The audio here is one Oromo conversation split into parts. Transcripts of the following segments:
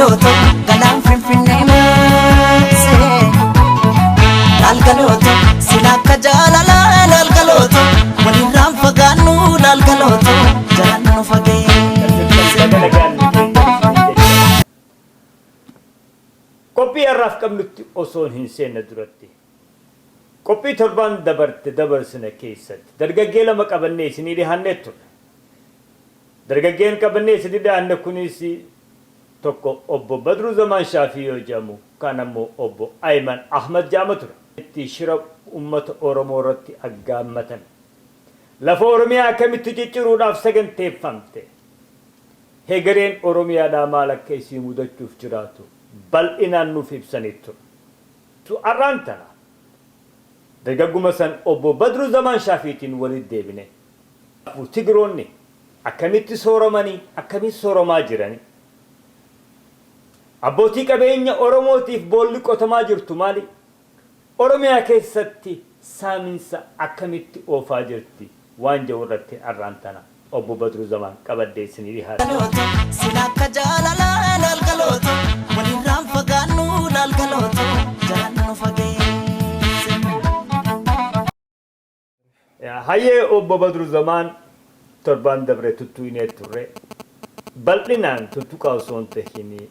galoto galan finfinne se lal galoto silaka jalala lal galoto walin ram faganu lal galoto jalan no fage kopi arraf kamnutti oson hinsen duratti kopi torban dabarsine keessatti dargaggeela maqabanne isinii dhihanneettu dargaggeen qabanne isinii dhihanne kunis tokko obbo Badru Zaman Shaafii yoo jedhamu kan ammoo obbo Ayman Ahmad jedhama ture itti shira ummata Oromoo irratti aggaammatan lafa Oromiyaa akkamitti cicciruudhaaf saganteeffamte hegereen Oromiyaadhaa maal akka isii mudachuuf jiraatu bal'inaan nuuf ibsanii ture tu arraantana dargagguma san obbo Badru Zaman Shaafiitiin walitti deebine Tigiroonni akkamitti sooromanii akkamitti sooromaa jiranii abbootii qabeenya Oromootiif boolli qotamaa jirtu maali Oromiyaa keessatti saaminsa akkamitti oofaa jirti waan jedhu irratti arraantana obbo Badru Zaman qabaddee isinii dhihaate silaka jalala lal galoto walin ram faganu lal galoto jalan no fage hayyee obbo Badru Zaman torban dabre tuttuinee turre bal'inaan tuttuqaa osoo hin tahinii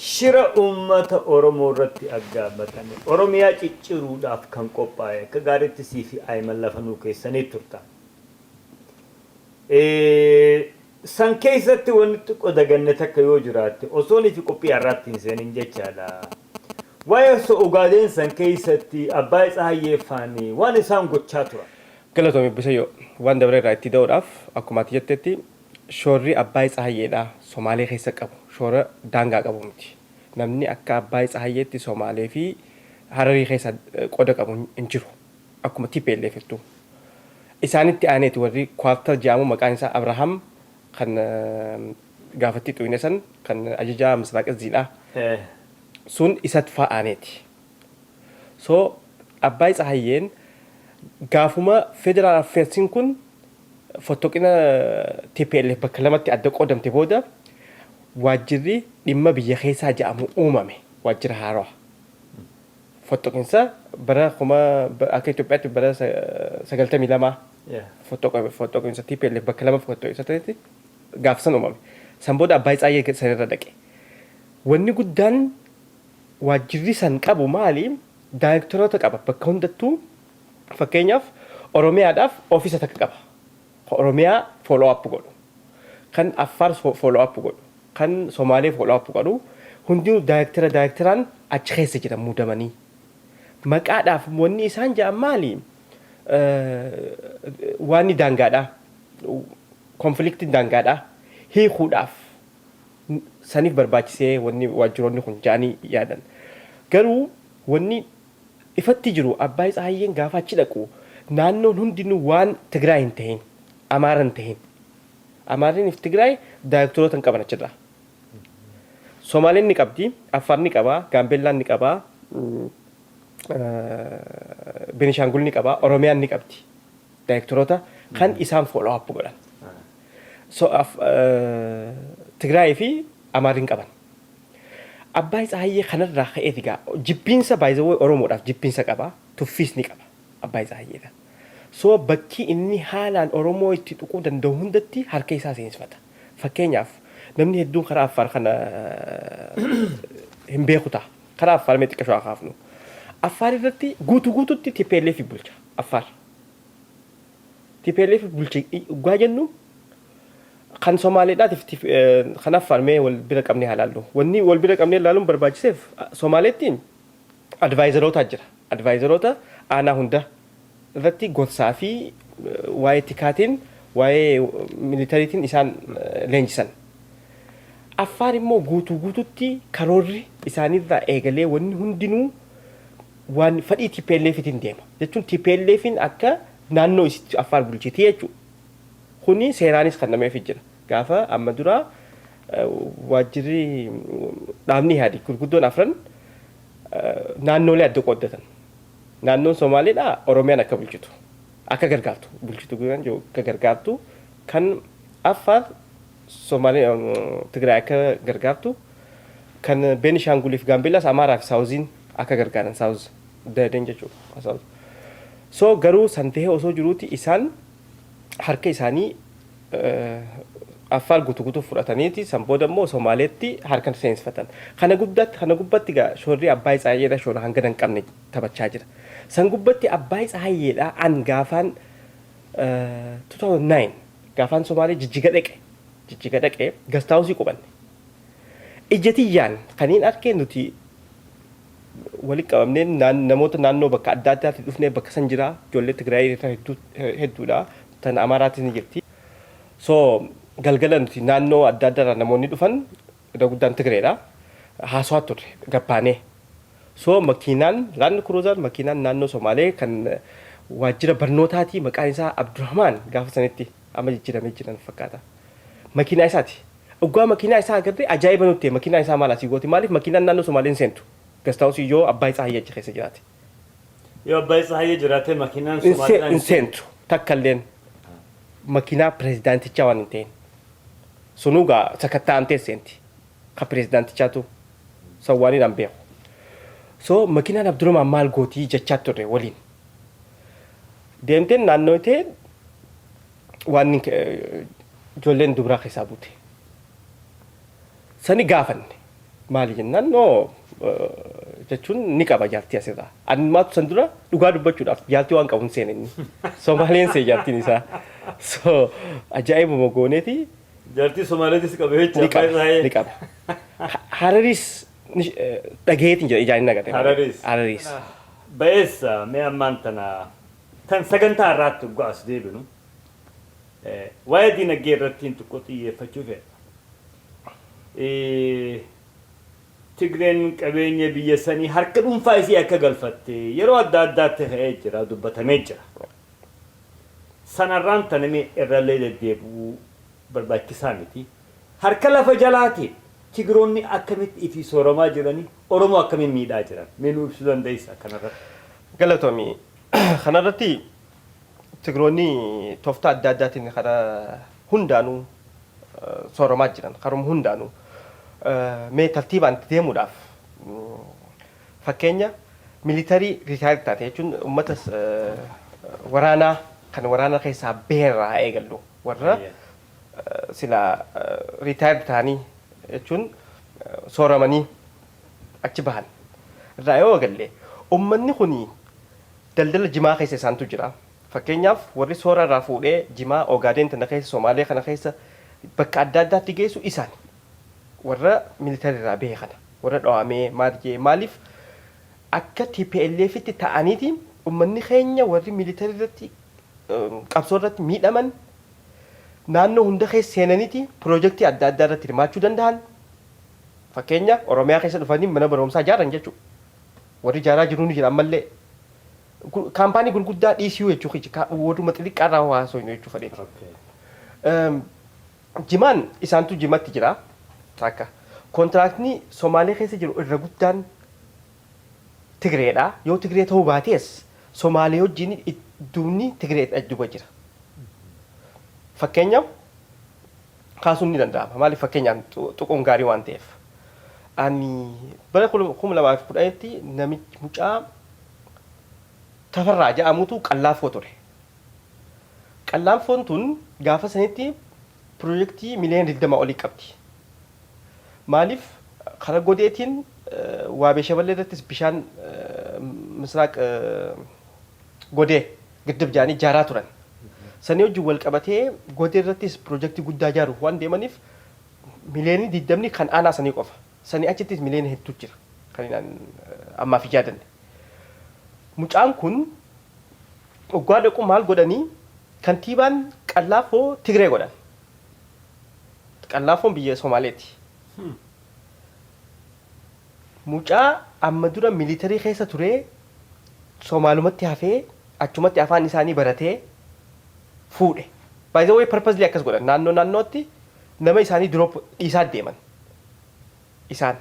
shira ummata Oromoo irratti aggaamatame Oromiyaa cicciruudhaaf kan qophaa'e akka gaariitti sii fi Ayman lafanuu keessanii turtan san keessatti wanti xiqqoo daganne takka yoo jiraatte osoonii fi qophii har'aatti hin seenin jechaadha waa'ee Ogaadeen san keessatti Abbaay Tsahayyeeffaanii waan isaan gochaa turan Galatoomii Bisayyoo waan dabre irraa itti da'uudhaaf akkuma ati jettetti shoorri Abbaay Tsahayyeedhaa Somaalee keessa qabu shoora daangaa qabu miti. Namni akka Abbaay Tsahayyeetti Somaalee fi Hararii keessa qooda qabu hin jiru. Akkuma TPLF jettu. Isaanitti aaneeti warri kwartal jedhamu maqaan isaa Abrahaam kan gaafatti xuyne san kan ajajaa Misraaq Izziidhaa. Sun isatti fa'aaneeti. So Abbaay Tsahayyeen gaafuma Federal Affairs kun fotoqina TPLF bakka lamatti adda qoodamte booda waajjirri dhimma biyya keessaa jedhamu uumame waajjira haaraa fotoqinsa bara kuma akka Itoophiyaatti bara 92 fotoqinsa TPLF bakka lama fotoqinsa ta'etti gaafsan uumame san booda Abbaay Tsahayyee sanirra dhaqe wanni guddaan waajjirri san qabu maali daayirektoroota qaba bakka hundattuu fakkeenyaaf Oromiyaadhaaf ofiisa takka qaba Oromiyaa follow up godhu kan Affaar follow up godhu kan Somaalee follow up godhu hundinuu daayirektiraan achi keessa jira muudamanii maqaadhaaf wanni isaan jedhan maali waan daangaadhaa konfliktiin daangaadhaa hiikuudhaaf saniif barbaachisee wanni waajjiroonni kun jedhanii yaadan garuu wanni ifatti jiru Abbaay Tsahayyeen gaafa achi dhaqu naannoon hundinuu waan Tigraay hin ta'in Amaara hin ta'in Amaarri fi Tigraay daayirektoroota hin qaban achirraa Somaaleen ni qabdi Affaar ni qabaa Gaambeellaan ni qabaa Benishaangul ni qabaa Oromiyaan ni qabdi daayirektoroota kan isaan follow up godhan so Tigraay fi Amaarri hin qaban Abbaay Tsahayyee kanarraa ka'eeti gaa jibbiinsa baay'ee Oromoodhaaf jibbiinsa qaba tuffiis ni qaba Abbaay Tsahayyeedha. So bakki inni haalaan Oromoo itti tuquu danda'u hundatti harka isaa seensifata. Fakkeenyaaf namni hedduun karaa Affaar kana hin beeku ta'a. Karaa Affaar mee xiqqashoo haafnu. Affaar irratti guutuutti TPLF bulcha Affaar. TPLF bulcha gaa jennu kan Somaaleedhaatiif kan Affaar mee wal bira qabnee halaallu. Wanni wal bira qabnee ilaaluun barbaachiseef Somaaleettiin advaayizaroota jira. Advaayizaroota aanaa hunda irratti gorsaa fi waa'ee tikaatiin waa'ee militariitiin isaan leenjisan. Affaar immoo guutuutti karoorri isaanirraa eegalee wanni hundinuu waan fadhii TPLFitiin deema. Jechuun TPLFin akka naannoo isitti Affaar bulchiti jechuudha. Kuni seeraanis kan nameef jira. Gaafa amma dura waajjirri dhaabni yaadi gurguddoon afran naannoolee adda qooddatan. Naannoon Somaaleedhaa Oromiyaan akka bulchitu akka gargaartu bulchitu akka gargaartu kan Affaar Somaalee Tigraay akka gargaartu kan Beenishaanguliif Gaambeellaas Amaaraa fi Saawuziin akka gargaaran Saawuz dadan jechuudha. Saawuz. So garuu san tahee osoo jiruuti isaan harka isaanii affaal guutuu fudhataniiti san booda immoo Somaaleetti harka seensifatan. Kana gubbatti gaa shoorri Abbaay Tsahayyeedha shoora hanga hin qabne taphachaa jira. San gubbatti Abbaay Tsahayyeedha an gaafaan 2009 gaafaan Somaalee jijjiga dhaqe gastaawusii qubanne. Ijjatiyyaan kaniin arkeen nuti walitti qabamnee namoota naannoo bakka adda addaatti dhufnee bakka san jira ijoollee Tigraay hedduudha tan Amaaraatis ni jirti. So galgala nuti naannoo adda addaa namoonni dhufan irra guddaan Tigreedha haasawaa turre gabbaanee. So makiinaan Land Cruiser makiinaan naannoo Somaalee kan waajjira barnootaatii maqaan isaa Abdurrahmaan gaafa sanitti amma jijjiiramee jiran fakkaata. Makiinaa isaati. Ugaa makiinaa isaa agarree ajaa'iba nutti makiinaa isaa maal asii gooti maaliif makiinaan naannoo Somaaleen seentu gastaawusii yoo Abbaay Tsahayyee keessa jiraate. Yoo Abbaay Tsahayyee jiraate makiinaan Somaaleen hin seentu takkalleen makiinaa pireezidaantichaa waan hin ta'in. Sunugaa sakatta'amtee seenti ka pireezidaantichaatu sawwaaniidhaan beeku. So makiinaan Abdurrahmaan maal gootii jechaa turre waliin. Deemteen naannoo ta'e waan ijoolleen dubaraa keessaa buute. Sani gaafanne maali jennaan jechuun ni qaba jaartii asirraa. Animaatu san dura dhugaa dubbachuudhaaf jaartii waan qabu hin seeninni. Somaaleen see jaartiin isaa. So ajaa'ibuma gooneeti. Jaartii Somaaleetis qaba jechuudha. Ni qaba. Hararis dhageetiin jedha ijaan hin agarre. Hararis. Ba'eessa mee ammaan tan sagantaa irraatti dhugaa as deebinu. Waa'ee diinagdee irratti xiqqoo xiyyeeffachuu fedha. Tigreen qabeenya biyya sanii harka dhuunfaa isii akka galfatte yeroo adda addaatti ka'ee jira dubbatamee jira. Sanarraan tanamee irrallee deddeebi'uu barbaachisaa miti. Harka lafa jalaatiin Tigiroonni akkamitti ifi sooramaa jiranii Oromoo akkamiin miidhaa jiran mee nuu ibsuu dandeessa kanarratti. Galatoomii kanarratti Tigiroonni tooftaa adda addaatiin karaa hundaanuu sooramaa jiran karuma hundaanuu. Mee tartiibaan deemuudhaaf fakkeenya militarii riitaayirii taate jechuun uummata waraanaa kan waraana keessaa beerraa eegallu warra sila riitaayirii ta'anii jechuun sooramanii achi bahan irraa yoo eegalle uummanni kuni daldala jimaa keessa isaantu jira. Fakkeenyaaf warri soora irraa fuudhee jimaa Ogaadeen tana keessa Somaalee kana keessa bakka adda addaatti geessu isaan. Warra militarii irraa bahe kana warra dhawaamee maaliif akka TPLFitti ta'aniiti uummanni keenya warri militarii irratti qabsoo irratti miidhaman naannoo hunda keessa seenaniiti piroojeektii adda addaa irratti hirmaachuu danda'an. Fakkeenya Oromiyaa keessa dhufanii mana barumsaa ijaaran jechuudha. Warri ijaaraa jiru ni jira ammallee kaampaanii gurguddaa dhiisuu jechuudha warruma xixiqqaa irraa hawaasoo jechuu fedheeti. Jimaan isaantu jimatti jira. Takka kontiraaktii Somaalee keessa jiru irra guddaan Tigreedha. Yoo Tigree ta'uu baatees Somaalee wajjin iddoonni Tigree ajjuba jira. Fakkeenyaaf kaasuun ni danda'ama. Maaliif fakkeenyaan tuquun gaarii waan ta'eef. Ani bara 2010tti namichi mucaa Tafarraa jedhamutu Qallaafoo ture. Qallaafoon tun gaafa sanitti piroojeektii miliyoona 20 olii qabdi. Maaliif karaa godeetiin waabee shaballee irrattis bishaan misraaq godee giddib jaanii ijaaraa turan. Sanii wajjin wal qabatee godee irrattis piroojeektii guddaa ijaaruuf waan deemaniif miliyoonii 20 kan aanaa sanii qofa. Sanii achittis miliyoona hedduu jira kan ammaaf ijaadanne. Mucaan kun waggaa dhaqu maal godhanii kantiibaan Qallaafoo Tigree godhan. Qallaafoon biyya Somaaleeti. Mucaa amma dura militarii keessa ture Somaalumatti hafee achumatti afaan isaanii baratee fuudhe. By the way purposely akkas godhan naannootti nama isaanii drop dhiisaa deeman. Isaan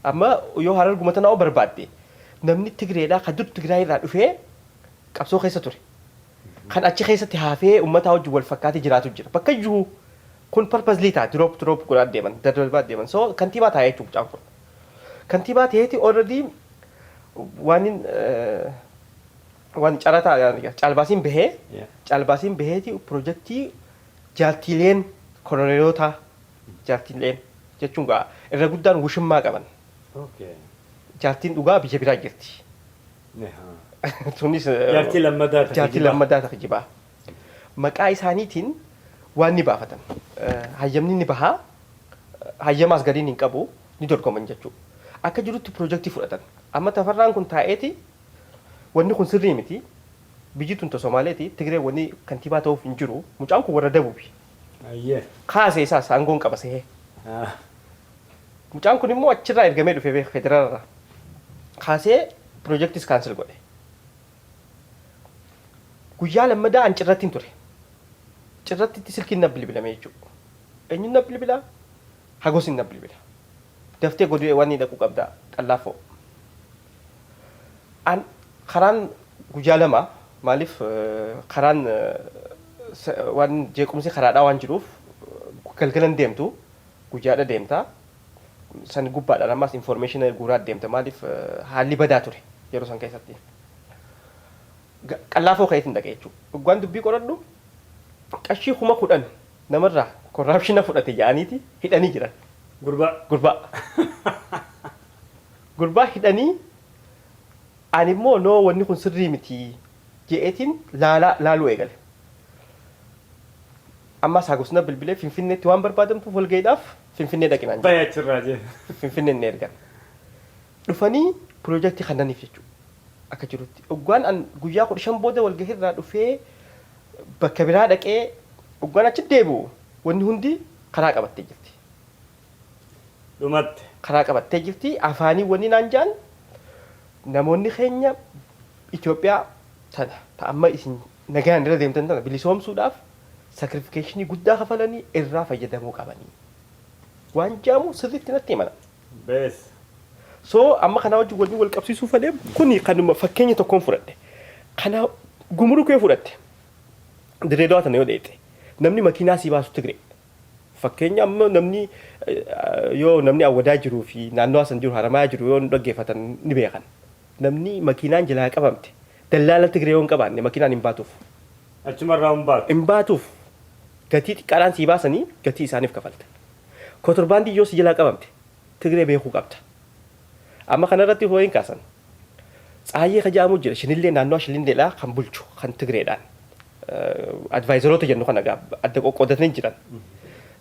amma yoo harar gumatanaa oo barbaadde namni Tigreedhaa kan dur Tigraay irraa dhufee qabsoo keessa ture. Kan achi keessatti hafee uummataa wajjin wal fakkaatee jiraatu jira. Bakka iyyuu kun purposely ta'a drop godhaa deeman darbaa deeman. So kantiibaa taa'ee jechuudha mucaan kun. kantiibaa ta'eeti already waan carataa caalbaasiin bahee caalbaasiin baheeti piroojeektii jaartiileen koloneelota jaartiileen jechuun gaa irra guddaan wushummaa qaban jaartiin dhugaa biyya biraa jirti. Sunis jaartii lammadaa ta'a jibaa. Maqaa isaaniitiin waan ni baafatan. Hayyamni ni bahaa. Hayyamaas gadiin hin qabu ni dorgoman jechuudha. Akka jirutti piroojeektii fudhatan. Amma tafarraan kun taa'eeti wanni kun sirrii miti. Biyyi tun Somaaleeti Tigree wanni kantiibaa ta'uuf hin jiru. Mucaan kun warra Dabuubi. Kaasee isaas aangoon qaba sehee. Mucaan kun immoo achirraa ergamee dhufee federaalirraa. Kaasee piroojeektiis kaansel godhe. Guyyaa lammadaa an cirratti hin ture. Cirratti silkiin na bilbilame jechuudha. Eenyuun na bilbilaa? Hagoosin na bilbila. Daftee godhee waan inni dhaquu qabda qallaafoo. An karaan guyyaa lama maaliif karaan waan jeequmsi karaadhaa waan jiruuf galgalan deemtu guyyaadha deemta. San gubbaadhaan ammas information guuraa deemta maaliif haalli badaa ture yeroo san keessatti. Qallaafoo ka'iitiin dhaqee jechuudha. Dhugaan dubbii qoradhu qashii 10,000 namarraa korraapshina fudhate jedhaniiti hidhanii jiran. Gurbaa hidhanii ani immoo noo wanni kun sirrii miti je'eetiin laaluu eegale. Ammas Hagosna bilbilee Finfinneetti waan barbaadamtuuf walga'iidhaaf Finfinnee dhaqinaan jira. Baay'achirraa jee. Finfinneen ni ergan. Dhufanii piroojeektii kananiif jechuudha. Akka jirutti. Dhugaan an guyyaa 15 booda walgahirraa dhufee bakka biraa dhaqee dhugaan achi deebi'u wanni hundi karaa qabattee jirti. Dhumatte. Karaa qabattee jirti. Afaanii wanni naan jaan namoonni keenya Itoophiyaa sana ta'amma isin nagaan irra deemtan tana bilisoomsuudhaaf sacrification guddaa kafalanii irraa fayyadamuu qabanii. Waan jaamu sirriitti natti himana. Bees. So amma kana wajjin wal qabsiisuu fedhe kuni kanuma fakkeenya tokkoon fudhadhe. Kana gumrukee fudhatte. Direedawaa tana yoo dheete. Namni makiinaa sii baasu Tigree. Fakkeenya amma namni yoo namni awwadaa jiruu fi naannoo san jiru haramaa jiru yoo dhaggeeffatan ni beekan. Namni makiinaan jalaa qabamte dallaala Tigree yoo hin qabaanne makiinaan hin baatuuf. Achumarraa hin baatu. Hin baatuuf. Gatii xiqqaadhaan sii baasanii gatii isaaniif kafalta. Kontorbaandii yoo si jalaa qabamte Tigree beekuu qabda. Amma kanarratti hooyin kaasan. Tsaayyee kajaamu jira shinillee naannoo shinilleedhaa kan bulchu kan Tigreedhaan. Advaayizaroota jennu kana adda qoqqoodatanii jiran.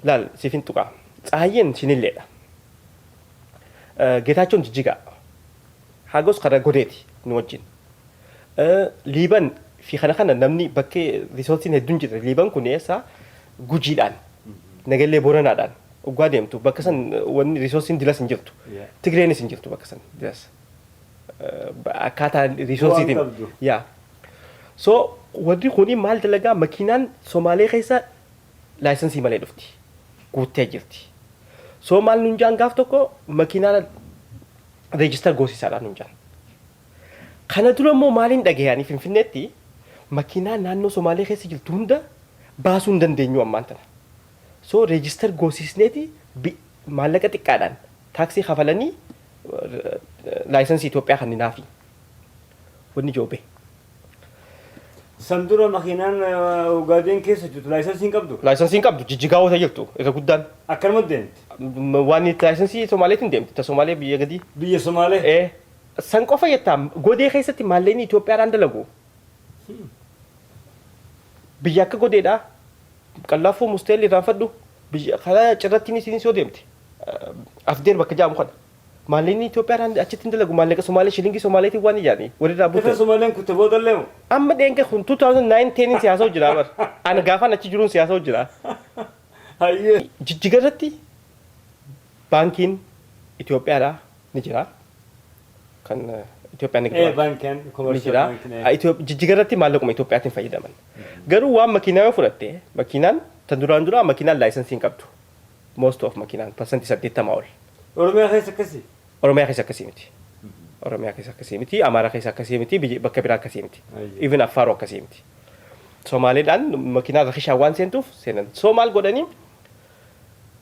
Laal siifin tuqaa. Tsaayyeen shinilleedha. Geetaachoon jijjigaa. Hagos kana godeeti nu wajjin. Liiban fi kana namni bakkee riisoorsiin hedduun jira. Liiban kun eessa gujiidhaan nagallee booranaadhaan dhugaa deemtu bakka san wanni riisoorsiin dilas hin jirtu. Tigreenis hin jirtu bakka san dilas. Akkaataa riisoorsiitiin. Yaa. So warri kuni maal dalagaa makiinaan Somaalee keessa laayisensii malee dhufti. Guuttee jirti. So maal nuun jaan gaaf tokko makiinaan reejistar goosisaadhaan nuun jaan. Kana dura immoo maaliin dhagahanii Finfinneetti makiinaa naannoo Somaalee keessa jirtu hunda baasuu hin dandeenyu ammaan tana. So reejistar goosisneeti maallaqa xiqqaadhaan taaksii kafalanii laayisensii Itoophiyaa kan naafi. Wanni joobee. Sandura makiinaan Ugaadeen keessa jirtu laayisensiin qabdu? Laayisensiin qabdu jijjigaa wata jirtu irra guddaan. Akkanuma deemti? Waan laayinsensii Somaaleetiin deemti. Ta Somaalee biyya gadii. Biyya Somaalee? San qofa jettaa godee keessatti maalleen Itoophiyaadhaan dalagu. Biyya akka godeedhaa qallaafuu musteelli irraanfadhu biyya karaa cirrattiin isinis yoo deemti. Afdeer bakka jaamu kana. Maalleen Itoophiyaadhaan achitti dalagu maallaqa Somaalee shilingii Somaaleetiin waan ijaanii walirraa buute. Efa Somaaleen kutte booda leemu? Amma dheenga kun 2009 siyaasa hojjira bar. Ana gaafan achi jiruun siyaasa hojjira. Hayyee. Jijjigarratti baankiin Itoophiyaadhaa ni jira. Kan Itoophiyaan ni jira. Baankiin komersiyaal baankiin. Jijjigarratti maallaquma Itoophiyaatiin fayyadaman. Garuu waan makiinaa yoo fudhatte makiinaan tan duraan duraa makiinaan laayisensiin qabdu. Most of makiinaan parsantii 80 ol. Oromiyaa keessa akkasii? Oromiyaa keessa akkasii miti. Oromiyaa keessa akkasii miti. Amaaraa keessa akkasii miti. Bakka biraa akkasii miti. Even Affaaroo akkasii miti. Somaaleedhaan makiinaa rakishaa waan seentuuf seenan. Somaal godhanii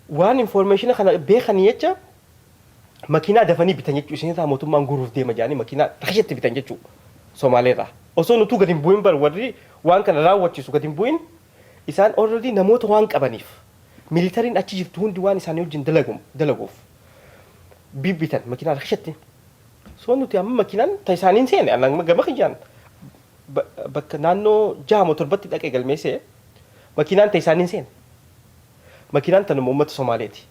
waan information kana beekanii jecha makiinaa dafanii bitan jechuudha. Isin irraa mootummaan guuruuf deema jedhanii makiinaa rakisatti bitan jechuudha. Somaaleerraa. Osoo nutuu gadi hin bu'in bar warri waan kana raawwachiisu gadi hin bu'in isaan already namoota waan qabaniif militariin achi jirtu hundi waan isaanii wajjin dalaguuf bibbitan makiinaa rakisatti. So nuti amma makiinaan ta isaaniin seene annan gama kiyyaan bakka naannoo 6 moo 7 dhaqee galmeessee makiinaan ta isaaniin seene. Makiinaan tanuma uummata Somaaleeti.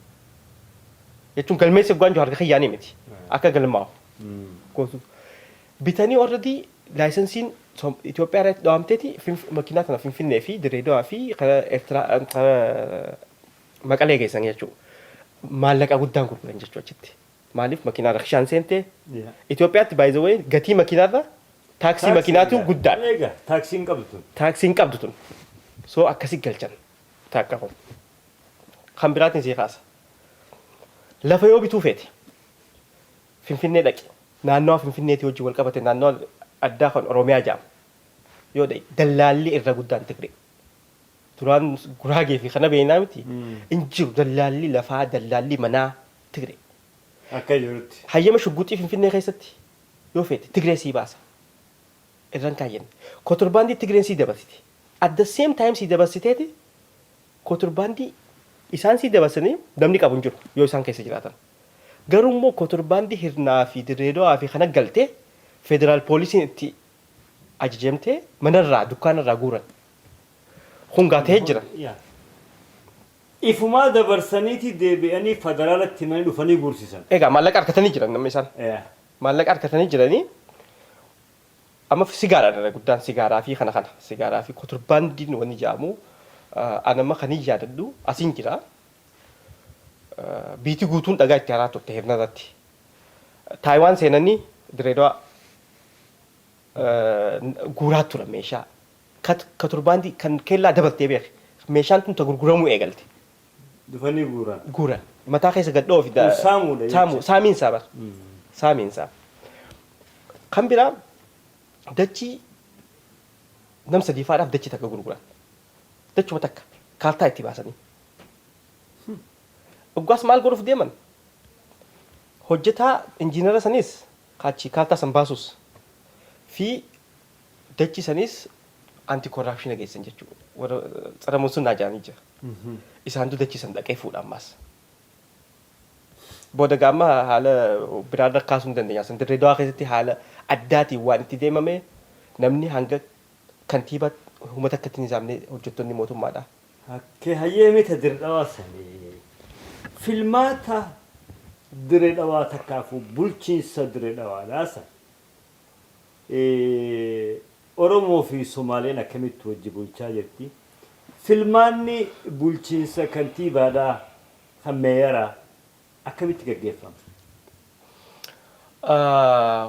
Jechuun galmeessa gwaan harka kiyyaanii miti. Akka galmaa'u. Bitanii already laayisensiin Itoophiyaa irratti dhawaamteeti makiinaa tana Finfinnee fi Direedawaa fi Maqalee geessan jechuudha. Maallaqa guddaan gurguran jechuu achitti. Maaliif makiinaa rakishaan seentee Itoophiyaatti by the way gatii makiinaarra taaksii makiinaatu guddaadha. Taaksiin qabdu tun. Taaksiin qabdu tun. So akkasi galchan taakka kun. Kan biraatiin sii kaasa. Lafa yoo bituu feete Finfinnee dhaqi. Naannoo Finfinneetii wajjin wal qabate naannoo addaa kan Oromiyaa jedhamu. Yoo ta'e dallaalli irra guddaan Tigree. Duraan Guraagee fi kana beeknaa miti. In jiru dallaalli lafaa dallaalli manaa Tigree. Akka jirutti. Hayyama shugguuxii Finfinnee keessatti yoo feete Tigree sii baasa. Irraan kaayyan. Kotorbaandii Tigreen sii dabarsiti. At the same time sii dabarsiteeti kotorbaandii isaan sii dabarsanii namni qabu hin jiru yoo isaan keessa jiraatan. Garuu immoo kotorbaandii hirnaa fi Direedawaa fi kana galtee federaal poolisiin itti ajajamtee manarraa dukkaanarraa guuran. Hungaatee jira. Ifumaa dabarsaniiti deebi'anii federaalatti himanii dhufanii guursisan. Egaa maallaqa harkatanii jiran namni isaan. Maallaqa harkatanii jiranii amma sigaaraa guddaan sigaaraa fi kana sigaaraa fi kotorbaandiin wanni jedhamu anama kan hin yaadadhu asiin jira. Biitii guutuun dhagaa itti haraa turte hirnarratti. Taayiwaan seenanii Direedawaa guuraa tura meeshaa. Kotorbaandii kan kellaa dabaltee beek. Meeshaan tun ta gurguramuu eegalte. Dhufanii guuran. Guuran. Mataa keessa gadhoo fi saamuudha jechuudha. Saamiinsaa bar. Saamiinsaa. Kan biraa dachii nam sadiifaadhaaf dachii takka gurguran. Dachuma takka kaartaa itti baasanii. Dhuggaas maal godhuuf deeman? Hojjetaa injiinara sanis kaachi kaartaa san baasus fi dachii sanis anti corruption geessan jechuudha. Warra tsara musliimaa jaanii jira. Isaantu dachii san dhaqee fuudha ammaas. Booda gaama haala biraan rakkaasuu hin dandeenya. San Direedawaa keessatti haala addaatiin waan itti deemame namni hanga kantiibaa uummata akka ittiin isaamne hojjettoonni mootummaadha. Akkee hayyee mita Direedawaa sanii filmaata Direedawaa takkaafuu bulchiinsa Direedawaadhaa san Oromoo fi Somaaleen akkamitti wajji bulchaa jirti. Filmaanni bulchiinsa kantiibaadhaa kan meeyaraa akkamitti gaggeeffama?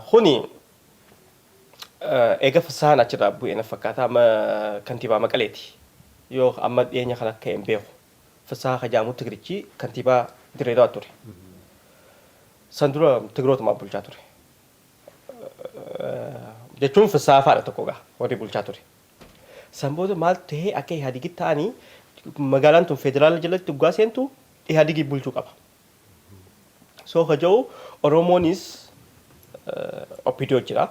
Kuni eega fasaan achirraa bu'ee na fakkaata amma kantiibaa Maqaleeti. Yoo amma dhiyeenya kan akka hin beeku. Fasaa Hajaamu Tigirichi kantiibaa Direedawaa ture. San dura Tigrootumaa bulchaa ture. Jechuun fasaa faadha tokko gaa warri bulchaa ture. San booda maal ta'ee akka Ihaadigii ta'anii magaalaan tun federaala jalatti dhugaa seentu Ihaadigii bulchuu qaba. So haja'u Oromoonis Oppidiyoo jira.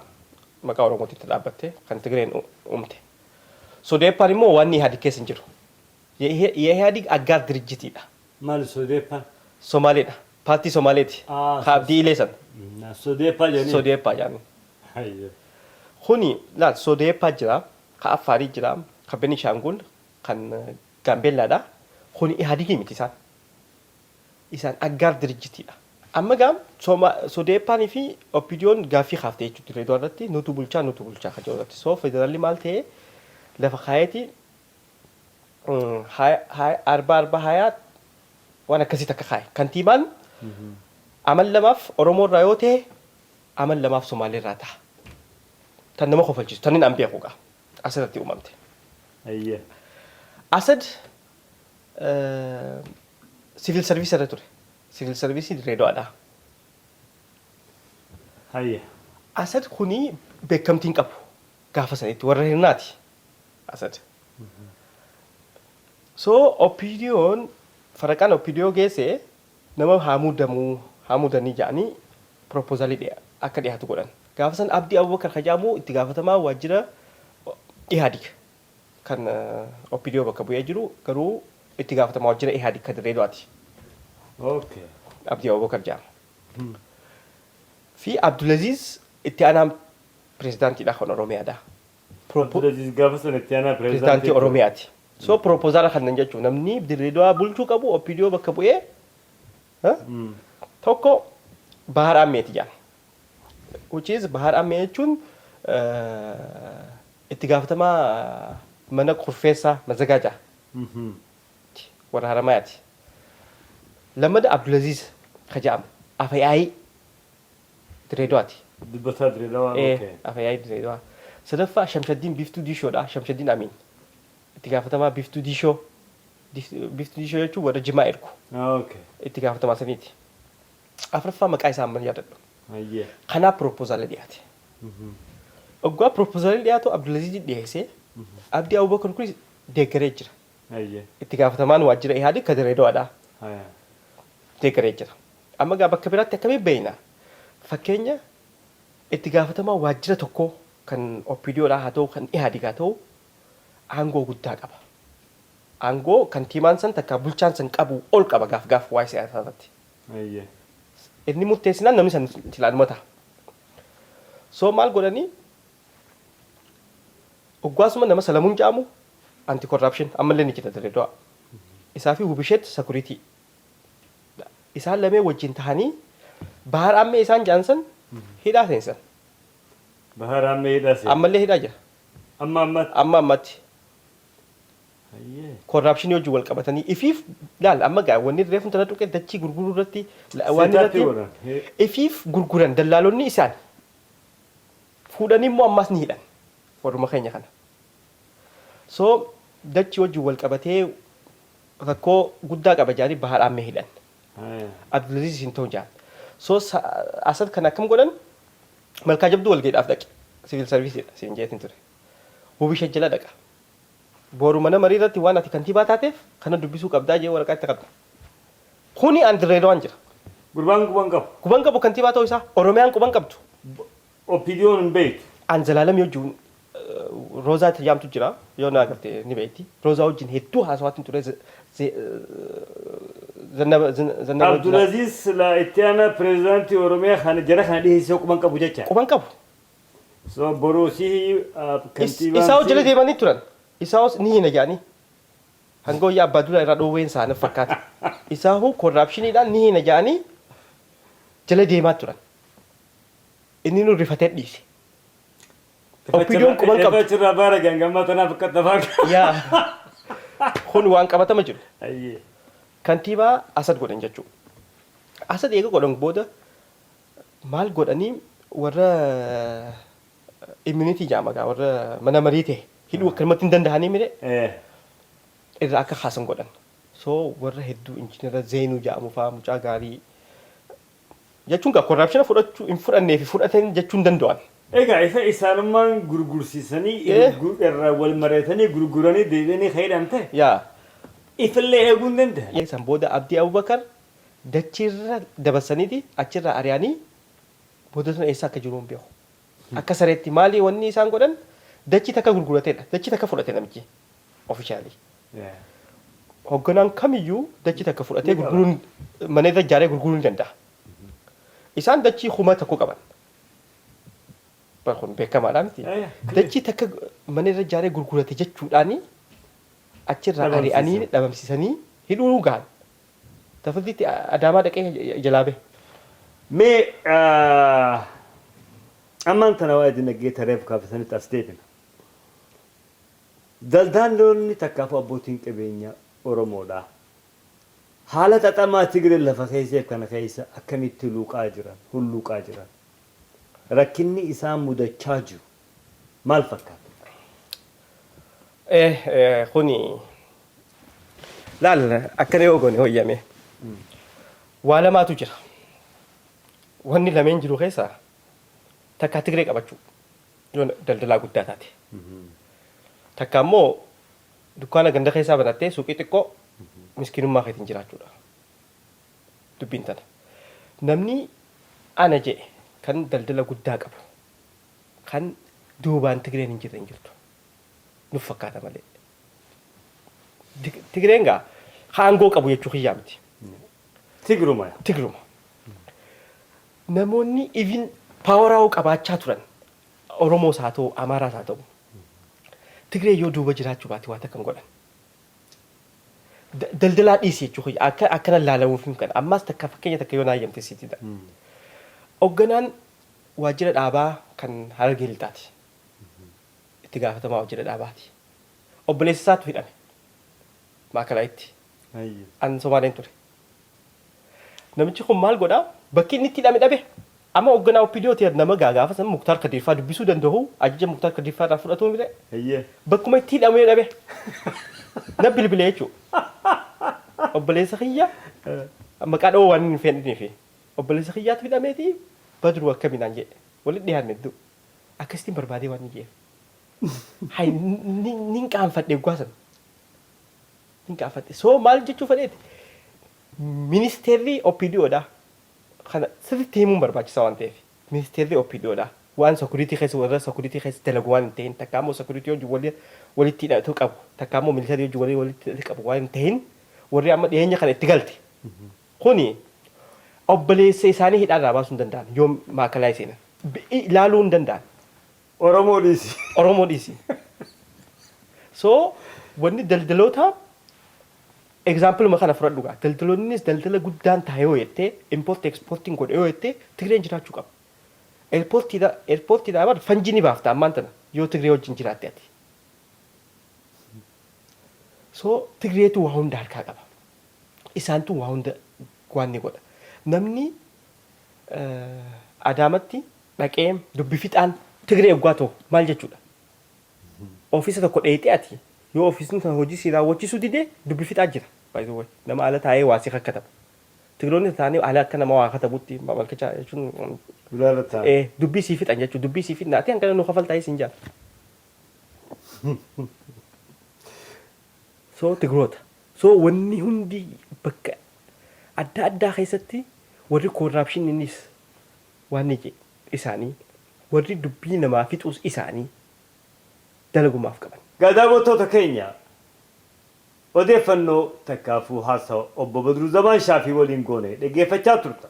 Maqaa Oromootitti dhaabbatte kan Tigreen uumte. Sodeeppaan immoo waan Ihaadig keessa hin jiru. የኢህአዲግ አጋር ድርጅት ማለት ሶዴፓ ሶማሌዳ ፓርቲ ሶማሌቲ ካብዲ ኢሌሰን ሶዴፓ ጃኒ ሁኒ ላ ሶዴፓ ጅራ ከአፋሪ ጅራ ከቤኒሻንጉል ከን ጋምቤላዳ ሁኒ ኢህአዲግ ሚቲሳን ኢሳን አጋር ድርጅት አመጋም ሶዴፓኒ ፊ ኦፒዲዮን ጋፊ ካፍቴ ቹ ድሬዳዋቲ ኑቱ ቡልቻ ከጆቲ ሶ ፌደራሊ ማልቴ ለፈካይቲ 40 وانا كسي تكخاي كنتيبان عمل لماف اورومو رايوتي عمل لماف سومالي راتا تنما خوفلجي تنين امبيا خوغا اسدتي اممتي اييه اسد سيفيل سيرفيس راتور سيفيل سيرفيس ريدو ادا اييه اسد خوني بكمتين قبو غافسنيت ورهناتي اسد So opinion farakan opinion gese nama hamu damu haamudanii ja'anii proposaalii akka dhiyaatu godhan. Gaafa san Abdii Abubakar Kajaamoo itti gaafatamaa waajjira Ihaadig kan OPDO bakka bu'ee jiru garuu itti gaafatamaa waajjira Ihaadig kan Dirreedawaati. Okay. Abdii Abubakar jedhama. Fi Abdulaziz itti aanaa pirezidaantiidha kan Oromiyaadha. Abdulaziz gaafa sana itti aanaa Pirezidaantii Oromiyaati. So propozaala kannan jechuun namni Dirreedawaa bulchuu qabu OPDO bakka bu'ee tokko Bahar Ammeeti jedhama. Which is Bahar Ammee jechuun itti gaafatamaa mana kurfeessaa mazagaajaa warra Haramayaati. Lamada Abdulaziz ka jedhamu Afyaayii Dirreedawaati. Dubbataa Dirreedawaa. Okay. Afyaayii Dirreedawaa. Sadaffaa Shamshaddiin Biftuu Diishoodha. Shamshaddiin Amiin. Itti gaafatamaa Biftuu Diishoo. Biftuu Diishoo jechuun warra Jimaa ergu. Okay. Itti gaafatamaa saniiti. Afuraffaa maqaa isaa amma yaadadhu. Ayyee. Kanaaf proposaalii dhiyaate. Oggaa proposaalii dhiyaatu Abdulaziz dhiyeessee Abdii Abubakar kun deeggaree jira. Ayyee. Itti gaafatamaan waajjira Ihaadig ka Dirreedawaadha. Haa. Deeggaree jira. Amma gaa bakka biraatti akkamiin beeyna? Fakkeenya itti gaafatamaa waajjira tokkoo kan OPDOdhaa haa ta'u kan Ihaadig haa ta'u aangoo guddaa qaba. Aangoo kantiibaan san takka bulchaan san qabu ol qaba gaaf waa'ee siyaasaa irratti. Ayyee. Inni murteessinaan namni san ilaalmata. So maal godhanii oggaasuma nama Salamuun jedhamu anti corruption ammallee ni jira Dirreedawaa. Isaa fi Wubisheet security. Isaan lamee wajjin tahanii Bahar Ammee isaan jaansan hidhaa seensan. Bahar Ammee hidhaa seensan. Ammallee hidhaa jira. Amma ammatti. Ayyee. Corruption wajjin wal qabatanii ifiif laal amma gaa wanni reefu tana tuqee dachii gurguruu irratti waan irratti ifiif gurguran dallaalonni isaan fuudhanii immoo ammas ni hidhan warruma keenya kana. So dachii wajjin wal qabatee rakkoo guddaa qaba jaanii Bahar Ammee hidhan. Abdulaziz hin ta'u jaan. So asad kan akkam godhan malkaa jabduu wal gaidhaaf dhaqe civil service siin jeetin ture. Wubisheet jala dhaqa. Boru mana marii irratti waan ati kantiibaa taateef kana dubbisuu qabdaa jee waraqaa itti qabda. Kuni an Dirreedawaan jira. Gurbaan quban qabu. Quban qabu kantiibaa ta'uu isaa Oromiyaan quban qabdu. OPDO'n hin beektu. An Zalaalam wajjin Roozaa tajaamtu jira yoo na agartee ni beekti. Roozaa wajjin hedduu haasawaatiin ture Abdulaziz la itti aanaa pirezidaantii Oromiyaa kana jara kana dhiheessee quban qabu jecha. Quban qabu. So borosii kantiibaan. Isaa jala deemanii turan. Isaas ni hina jedhanii hanga wayyaa abbaa duraa irraa dhoowween isaanii fakkaata. Isaahu korraapshiniidhaan ni hina jedhanii jala deemaa turan. Inni nu rifatee dhiise. OPDO'n quban qabdu. Irraa baara gangammaa tanaaf akka tafaa. Yaa kun waan qabatama jiru. Ayyee. Kantiibaa Asad godhan jechuudha. Asad eega godhan booda maal godhanii warra immunity jaamagaa warra mana marii ta'e. Hidhuu akkanumatti hin danda'anii mire irraa akka haasan godhan. So warra hedduu injiinara Zeenuu jedhamu fa'aa mucaa gaarii jechuun gaa korraapshina fudhachuu hin fudhannee fi fudhatan jechuun danda'an. Egaa isa isaanummaan gurgursiisanii irraa wal mareetanii gurguranii deebianii fayyadam ta'e. Yaa. Ifillee eeguu hin danda'an. San booda Abdii Abubakar dachiirra dabarsaniiti achirraa ari'anii booda sana eessa akka jiru hin beeku. Akka sareetti maali wanni isaan godhan? Dachii takka gurgurateedha. Dachii takka fudhate namichi ofishaalii. Hoogganaan kamiyyuu dachii takka fudhatee gurguruun mana irra ijaaree gurguruu ni danda'a. Isaan dachii kuma tokko qaban. Kun beekamaadha miti. Dachii takka mana irra ijaaree gurgurate jechuudhaani achirraa ari'anii dhabamsiisanii hidhuu gahan. Tafatitti Adaamaa dhaqee jalaa bahe. Mee ammaan tana waa dinagdee tareef kaafatanitti as deebina. Daldaltoonni takkaaf abbootiin qabeenyaa Oromoodha. Haala xaxamaa Tigiree lafa keesseef kana keessa akkamitti luuqaa jiran, hulluuqaa jiran. Rakkinni isaan mudachaa jiru maal fakkaata? Kuni laal akkana yoo goone hoyyame. Waa lamaatu jira. Wanni lameen jiru keessaa takka Tigiree qabachuu yoo daldalaa guddaa taate. Takka ammoo dukkaana ganda keessaa banattee suuqii xiqqoo miskiinummaa keetiin jiraachuudha. Dubbiin tana. namni ana jedhe kan daldala guddaa qabu kan duubaan Tigreen hin jirre hin jirtu nuuf fakkaata malee. Tigreen gaa haangoo qabu jechuu kiyyaa miti. Tigruma. Tigruma. Namoonni even paaworaa qabaachaa turan Oromoos haa ta'u Amaaraas haa ta'u Tigree yoo duuba jiraachuu baate waan takkan godhan. Daldalaa dhiisii jechuu kiyya akkana laalamuuf hin kana ammas takka fakkeenya takka yoo naayyamte siitidha. Hoogganaan waajjira dhaabaa kan Harargee Lixaati. Itti gaafatamaa waajjira dhaabaati. Obboleessa isaatu hidhame. Maakalaatti. An Somaaleen ture. Namichi kun maal godhaa? Bakki inni itti hidhame dhabe. Amma hoogganaa OPDO ta'e nama gaafa san Muktaar Kadiifaa dubbisuu danda'u ajaja Muktaar Kadiifaa irraa fudhatuu mire. Bakkuma itti hidhamee dhabe. Na bilbilee jechuudha. Obboleessa kiyya maqaa dhawoo waan hin fedhiniifi. Obboleessa kiyyaatu hidhameeti badru akkaminaan jedhe walitti dhiyaanne hedduu akkasitiin barbaadee waan hin jeef. Hayi nin qaanfadhe gwaasan. Nin qaanfadhe soo maal jechuu fedheeti ministeerri OPDOdha. Kana sirriitti himuun barbaachisaa waan ta'eef ministeerri OPDOdha. Waan security keessa warra security keessa dalagu waan hin ta'in takka ammoo security hojii walitti hidhatu qabu takka ammoo military hojii walitti hidhatu qabu waan hin ta'in warri amma dhiyeenya kana itti galte. Kuni obboleessa isaanii hidhaarraa baasuu hin danda'an yoo maakalaa seenan ilaaluu hin danda'an. Oromoo dhiisi. Oromoo dhiisi. So wanni daldaloota example ma kana fudhadhu gaa daldaloonnis daldala guddaan taa'ee yoo jettee import exporting godhe yoo jettee Tigreen jiraachuu qaba. Airportiidhaa bar fanjii ni baafta ammaan tana yoo Tigree wajjin jiraatte ati. So Tigreetu waa hunda harkaa qaba. Isaantu waa hunda waan ni godha. Namni Adaamatti dhaqee dubbi fixaan Tigree eeggaa ta'u maal jechuudha? Ofiisa tokko dheeyxee ati yoo ofiisni kan hojii si raawwachiisuu didee dubbi fixaa jira. Nama ala taa'ee waa si kakkatabu. Tigiroonni taa'anii ala akka nama waa katabutti malkachaa jechuun dubbii sii fixan jechuudha. Dubbii sii fixna ati hanga nu kafal taa'ee siin jaala. So Tigiroota. So wanni hundi bakka adda addaa keessatti warri corruptionis waan ni isaanii warri dubbii namaa fixuus isaanii dalagumaaf qaban. Gadaabotoota keenya odeeffannoo takkaafuu haasawa obbo Badruu Zamaan Shaafii waliin goone dhaggeeffachaa turta.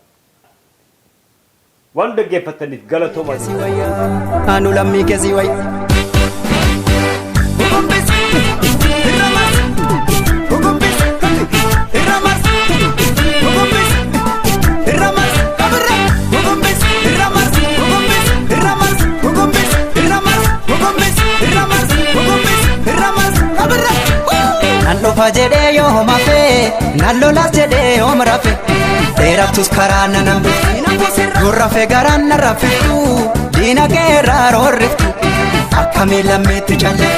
Waan dhaggeeffataniif galatoomaa. Anu lammii keessi wayya. Nallofa jedhee yoo homafe nallolas jedhee yoo marafe dheeraftus karaa nanambe gurrafe garaan narrafiftu diina keerraa roorriftu akkamii lammeetti calle